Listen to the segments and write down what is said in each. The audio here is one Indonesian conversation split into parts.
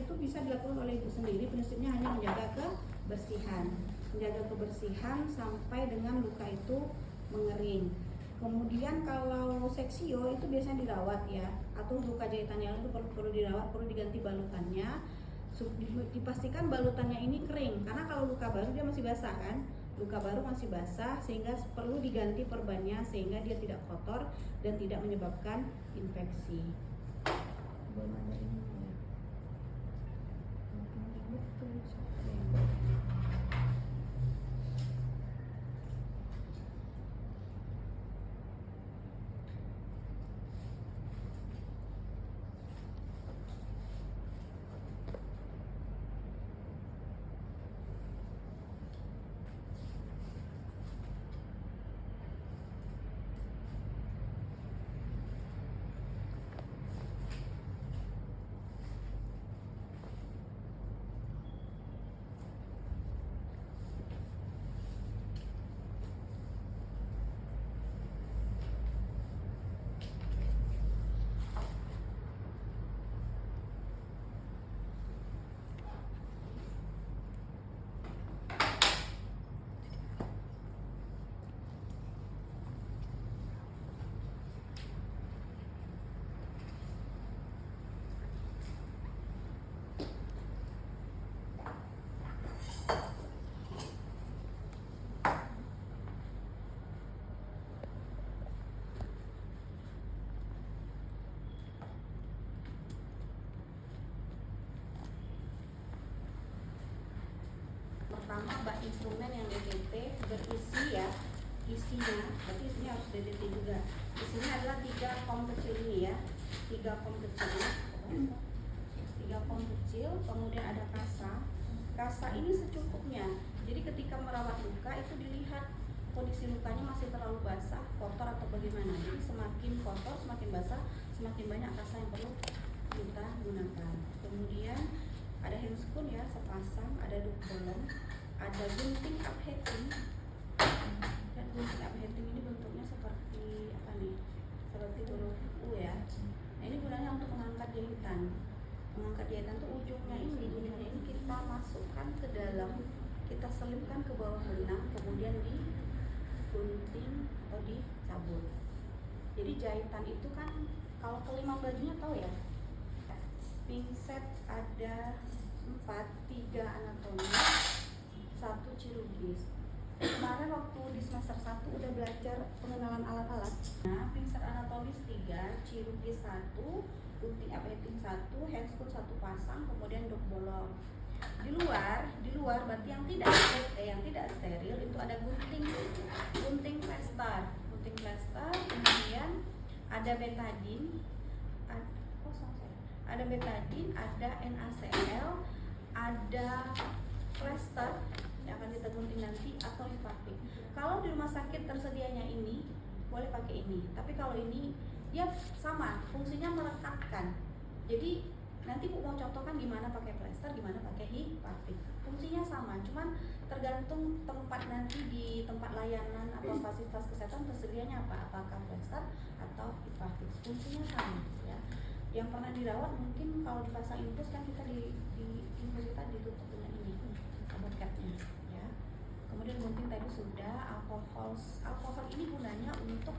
itu bisa dilakukan oleh ibu sendiri. Prinsipnya hanya menjaga kebersihan sampai dengan luka itu mengering. Kemudian kalau seksio itu biasanya dirawat ya, atau luka jahitan yang itu perlu dirawat, perlu diganti balutannya. Dipastikan balutannya ini kering, karena kalau luka baru dia masih basah kan, luka baru masih basah, sehingga perlu diganti perbannya sehingga dia tidak kotor dan tidak menyebabkan infeksi. Pertama, bak instrumen yang DTT berisi ya, isinya, berarti isinya harus DTT juga. Isinya adalah 3 kom kecil ini ya, 3 kom kecil, kemudian ada kasa. Kasa ini secukupnya. Jadi ketika merawat luka itu dilihat kondisi lukanya masih terlalu basah, kotor atau bagaimana. Jadi semakin kotor, semakin basah, semakin banyak kasa yang perlu kita gunakan. Kemudian ada handscoon ya, sepasang, ada duk bolong, ada gunting upheating. Dan gunting upheating ini bentuknya seperti apa nih? Seperti huruf U ya. Nah, ini gunanya untuk mengangkat jahitan. Mengangkat jahitan tuh ujungnya ini kita masukkan ke dalam, kita selipkan ke bawah benang, kemudian digunting atau dicabut. Jadi jahitan itu kan kalau kelima bajunya tahu ya, pinset ada 4, 3 anatomi, 1 chirurgis. Kemarin waktu di semester 1 udah belajar pengenalan alat-alat. Nah, pinset anatomis 3, chirurgis 1, gunting upheating 1, handscoon 1 pasang, kemudian dok bolong. Di luar berarti yang tidak steril itu ada gunting plaster, kemudian ada betadine, ada NaCl, ada plaster yang akan kita gunting nanti, atau lipapik. Kalau di rumah sakit tersedianya ini boleh pakai ini, tapi kalau ini ya sama, fungsinya melekatkan. Jadi nanti Bu mau contohkan gimana pakai plaster, gimana pakai lipapik. Fungsinya sama, cuman tergantung tempat nanti di tempat layanan atau fasilitas kesehatan tersedianya apa, apakah plaster atau lipapik. Fungsinya sama ya. Yang pernah dirawat mungkin kalau dipasang infus kan kita di infus kita ditutup dengan ini rubber capnya ya. Kemudian gunting tadi sudah. Alkohol ini gunanya untuk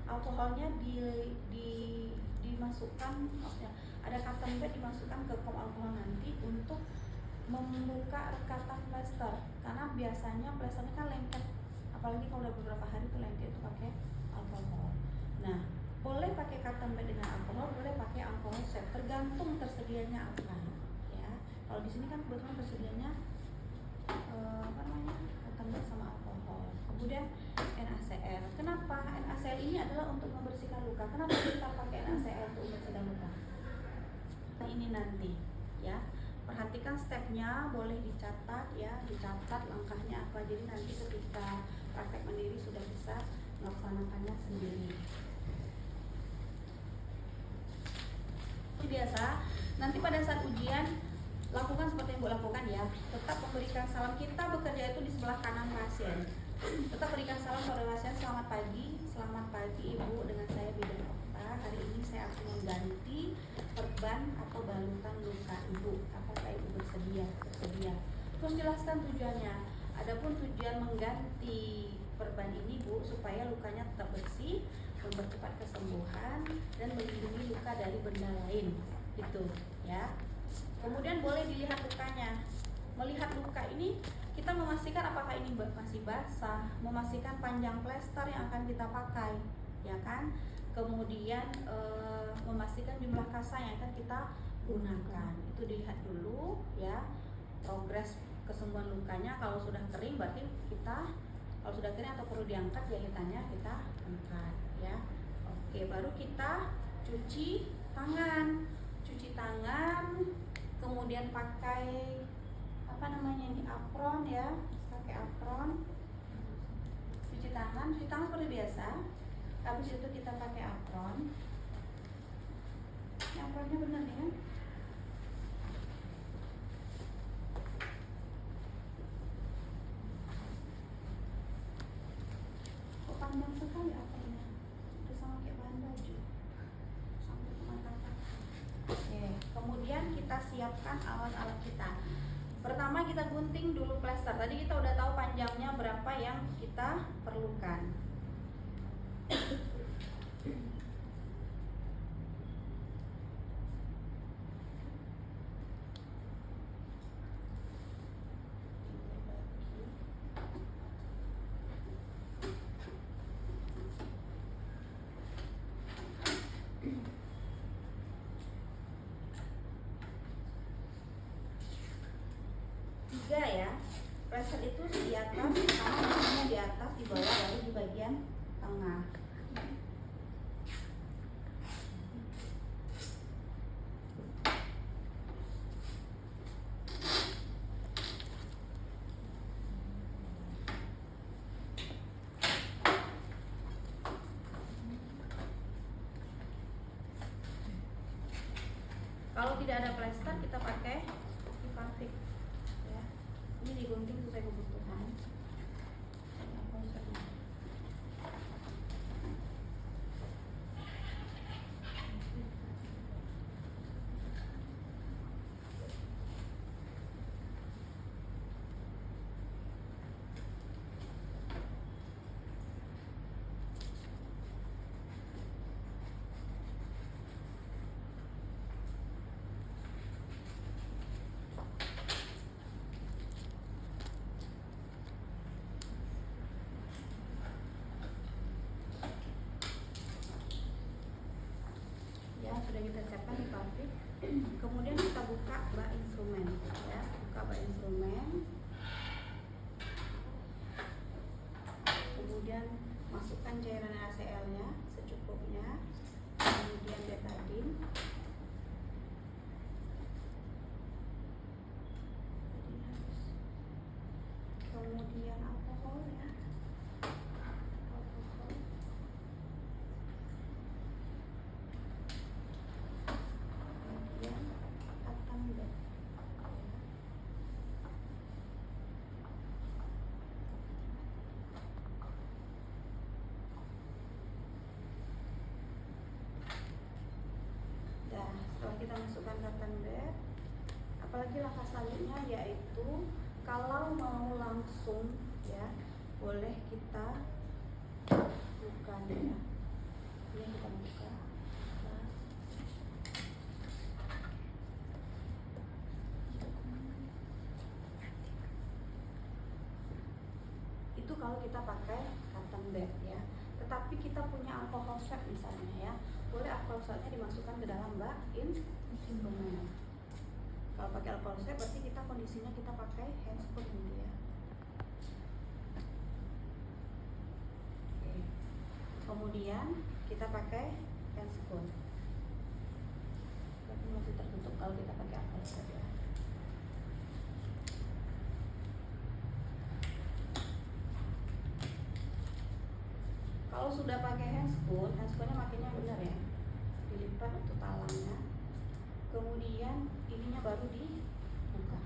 alkoholnya dimasukkan, maksudnya ada cotton pad dimasukkan ke kom alkohol nanti untuk membuka rekatan plaster, karena biasanya plasternya kan lengket, apalagi kalau udah beberapa hari itu lengket, itu pakai alkohol. Nah, boleh pakai cotton pad dengan alkohol, boleh pakai alkohol set, tergantung tersedianya apa ya. Kalau di sini kan kebetulan tersedianya cotton pad sama alkohol. Kemudian NaCl. Kenapa NaCl ini adalah untuk membersihkan luka? Kenapa kita pakai NaCl untuk membersihkan luka? Nah, ini nanti ya. Perhatikan stepnya, boleh dicatat ya, dicatat langkahnya apa. Jadi nanti ketika praktek mandiri sudah bisa melaksanakannya sendiri. Biasa, nanti pada saat ujian lakukan seperti yang Bu lakukan ya. Tetap memberikan salam. Kita bekerja itu di sebelah kanan pasien. Tetap berikan salam kepada pasien. Selamat pagi Ibu, dengan saya Bidan Okta. Hari ini saya akan mengganti perban atau balutan luka ibu. Apakah ibu bersedia? Terus jelaskan tujuannya. Adapun tujuan mengganti perban ini Bu, supaya lukanya tetap bersih, mempercepat kesembuhan dan melindungi luka dari benda lain, gitu ya. Kemudian boleh dilihat lukanya. Melihat luka ini kita memastikan apakah ini masih basah, memastikan panjang plester yang akan kita pakai, ya kan? Kemudian memastikan jumlah kasa yang akan kita gunakan. Itu dilihat dulu ya. Progres kesembuhan lukanya, kalau sudah kering berarti kalau sudah kering atau perlu diangkat jahitannya kita angkat ya. Oke, baru kita cuci tangan. Kemudian pakai ini apron ya, pakai apron. Cuci tangan seperti biasa. Habis itu kita pakai apron. Ini apronnya benar nih kan? Kok panjang sekali apronnya? Udah sama kayak bahan baju. Sampai ke mata kaki. Oke, kemudian kita siapkan alat-alat kita. Pertama kita gunting dulu plester. Tadi kita udah tahu panjangnya berapa yang kita perlukan. Ya, plester itu di atas, sama di atas, di bawah, lalu di bagian tengah. Kalau tidak ada plester kita pakai Hipafik. Ini digunting sesuai kebutuhan. Sudah kita siapkan di pabrik. Kemudian kita buka bak instrumen ya, kemudian masukkan cairan HCl nya secukupnya, kemudian betadine, kemudian alkohol ya, setelah kita masukkan cotton bed, apalagi langkah selanjutnya yaitu kalau mau langsung ya boleh kita buka ya. Ini kita buka. Itu kalau kita pakai cotton bed ya. Tetapi kita punya alcohol swab misalnya ya, boleh alcohol swabnya dimasukkan ke dalam bak instrumen. Kalau pakai alcohol swab berarti kita kondisinya kita pakai handscoon gitu ya. Oke. Kemudian kita pakai handscoon. Berarti masih tertutup kalau kita pakai alcohol swab ya. Kalau sudah pakai handscoonnya makanya benar ya, dilipat untuk talangnya. Kemudian ininya baru dibuka.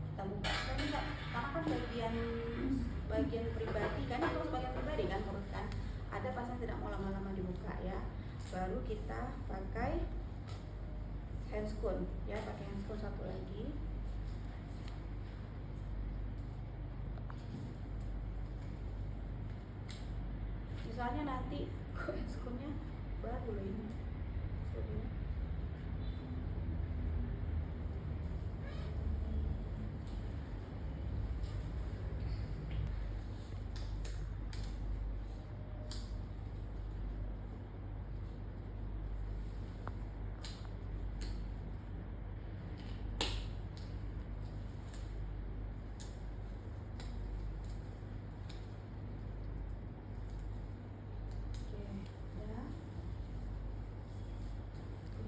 Kita buka. Karena kan bagian pribadi kan, itu bagian pribadi kan perut kan. Ada pasien tidak mau lama-lama dibuka ya. Baru kita pakai hand handscoon ya, pakai handscoon satu lagi. Misalnya nanti handscoonnya baru loh ini.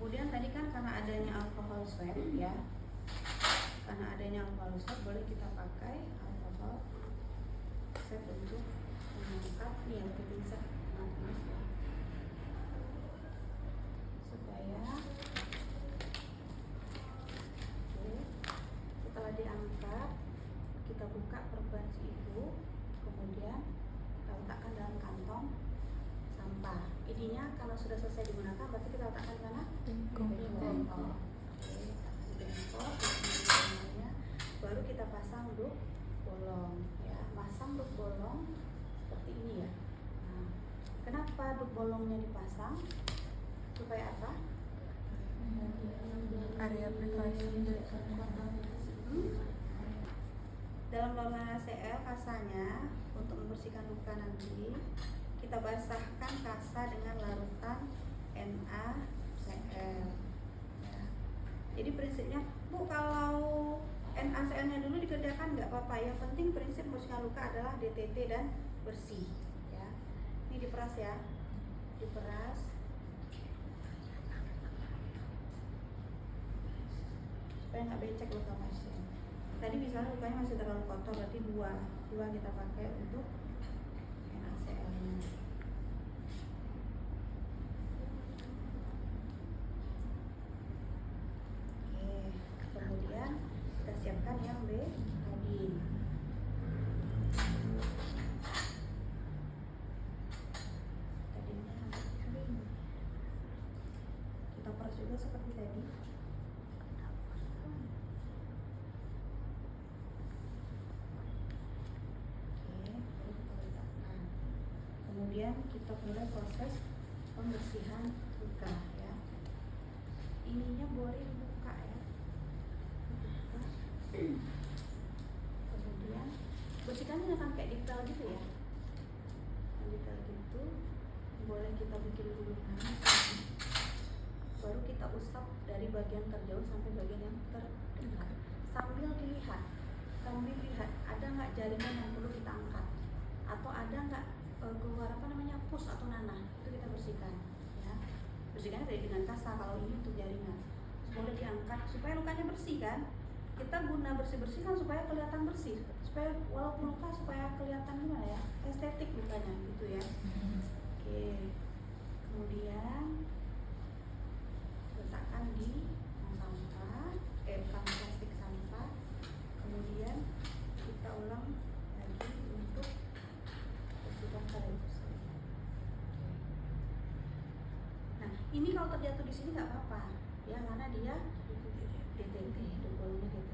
Kemudian tadi kan karena adanya alkohol swab ya, karena adanya alkohol swab boleh kita pakai alkohol swab untuk mengangkat nih yang bisa nafas ya, supaya setelah diangkat kita buka perbasi itu, kemudian kita letakkan dalam kantong sampah. Ininya kalau sudah selesai digunakan berarti kita letakkan di mana? Bengkok. Baru kita pasang duk bolong ya. Pasang duk bolong seperti ini ya. Nah, kenapa duk bolongnya dipasang? Supaya apa? Area privasi. Dalam larutan NaCl kasanya untuk membersihkan luka nanti kita basahkan kasa dengan larutan NaCl ya. Jadi prinsipnya Bu, kalau NaCl-nya dulu dikerjakan nggak apa-apa, yang penting prinsip membersihkan luka adalah DTT dan bersih ya. Ini diperas ya, diperas supaya nggak becek luka pasien. Tadi misalnya lukanya masih terlalu kotor, berarti dua kita pakai untuk NaCl-nya. Kemudian kita siapkan yang betadine. Kita peras juga seperti tadi. Kemudian kita mulai proses pembersihan luka ya. Ininya boleh dibuka ya. Kemudian bersihkannya jangan kayak detail gitu ya. Detail gitu boleh kita bikin lubang, baru kita usap dari bagian terjauh sampai bagian yang terdekat sambil dilihat ada nggak jaringan yang perlu kita angkat atau ada nggak keluar pus atau nanah, itu kita bersihkan ya. Bersihkannya dari dengan kasa, kalau ini untuk jaringan boleh diangkat supaya lukanya bersih kan. Kita guna bersih-bersih kan supaya kelihatan bersih, supaya walaupun luka supaya kelihatan gimana ya, estetik lukanya gitu ya. Oke, kemudian letakkan di sampah, kantong plastik sampah. Kemudian kita ulang lagi untuk bersihkan sekaligus. Nah, ini kalau terjatuh di sini nggak apa-apa ya, karena dia DTT, dukulnya DTT.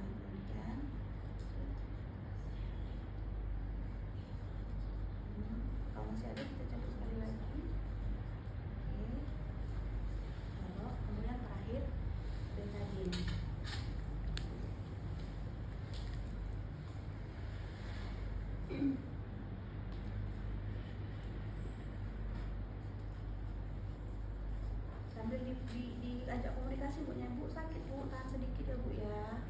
Kemudian kalau masih ada kita campur sekali lagi. Oke. Lalu kemudian terakhir betadine. Sambil diajak komunikasi Bu, Bu sakit Bu, tahan sedikit ya Bu ya,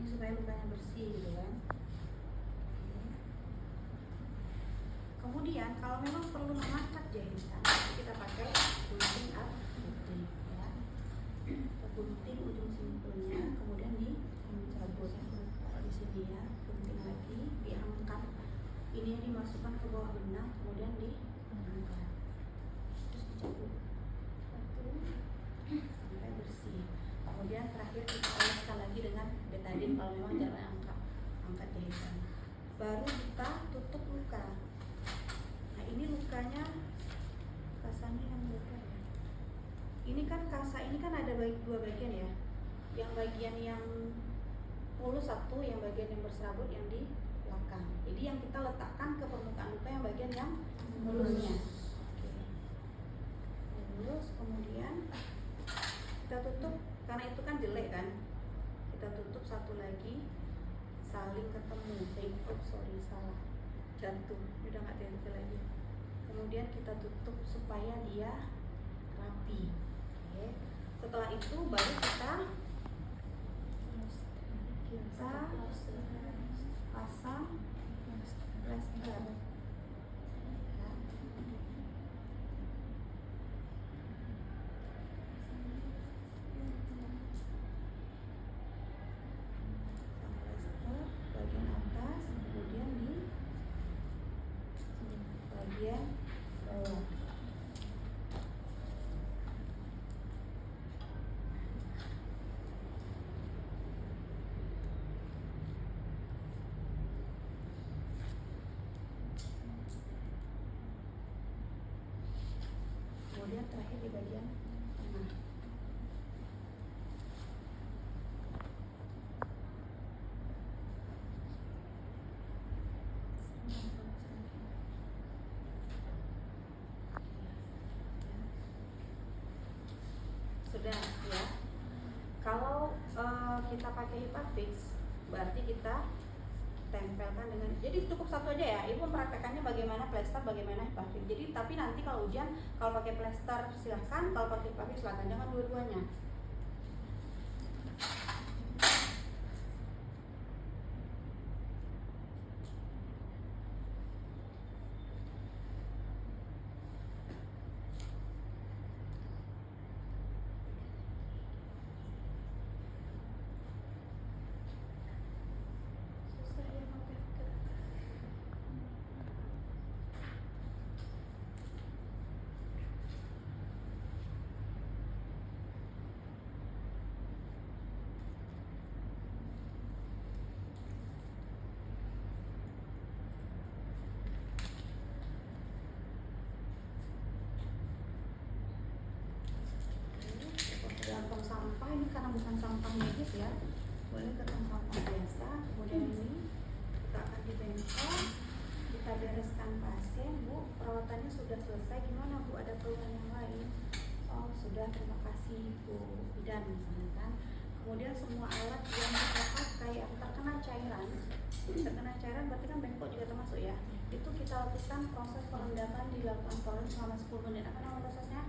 ini supaya lukanya bersih gitu kan. Kemudian kalau memang perlu mengangkat jahitan, kita pakai gunting gunting ya, kita gunting ujung simpulnya, kemudian dicabut di sini ya, gunting lagi, diangkat, ini dimasukkan ke bawah benang, kemudian diangkat, terus dicabut sampai bersih. Kemudian terakhir kita oleskan lagi dengan betadine kalau memang jangan angkat jahitan. Baru kita tutup luka. Nah ini lukanya ini kan kasa ini kan ada dua bagian ya. Yang bagian yang mulus satu, yang bagian yang berserabut yang di belakang. Jadi yang kita letakkan ke permukaan luka yang bagian yang mulusnya. Oke. Mulus, kemudian kita tutup karena itu kan jelek kan. Kita tutup satu lagi, saling ketemu. Salah. Jatuh, udah nggak tempel lagi. Kemudian kita tutup supaya dia rapi. Oke. Setelah itu baru kita pasang plester. Bagian atas, kemudian di bagian bawah. Kemudian terakhir di bagian tengah. Sudah ya. Kalau kita pakai Hipafix, berarti kita tempelkan dengan, jadi cukup satu aja ya. Ibu mempraktekannya bagaimana plester, bagaimana Hipafix. Jadi tapi nanti kalau ujian, kalau pakai plester silahkan, kalau pakai Hipafix silahkan, jangan dua-duanya. Tong sampah ini karena bukan sampah medis ya, boleh ke tong sampah biasa. Kemudian ini kita akan dibengkok, kita bereskan pasien. Bu, perawatannya sudah selesai, gimana Bu, ada keluhan yang lain? Oh sudah, terima kasih Bu bidan misalnya kan. Kemudian semua alat yang kita pakai yang terkena cairan berarti kan bengkok juga termasuk ya. Itu kita lakukan proses perendaman, dilakukan proses selama 10 menit. Apa nama prosesnya?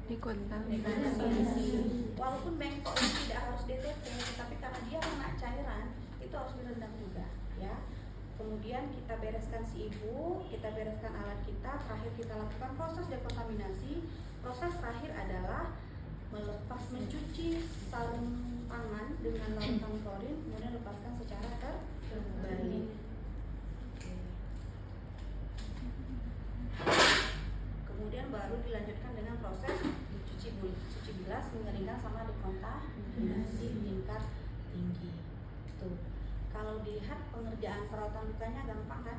Dekontaminasi. Walaupun bengkok ini tidak harus DTP, tapi karena dia kena cairan, itu harus direndam juga ya. Kemudian kita bereskan si ibu, kita bereskan alat kita, terakhir kita lakukan proses dekontaminasi. Proses terakhir adalah mencuci sarung tangan dengan larutan klorin, kemudian lepaskan secara terbalik. Kemudian baru dilanjutkan dengan proses cuci bilas, mengeringkan sama dekontaminasi tingkat tinggi. Tuh. Kalau dilihat pengerjaan perawatan lukanya gampang kan?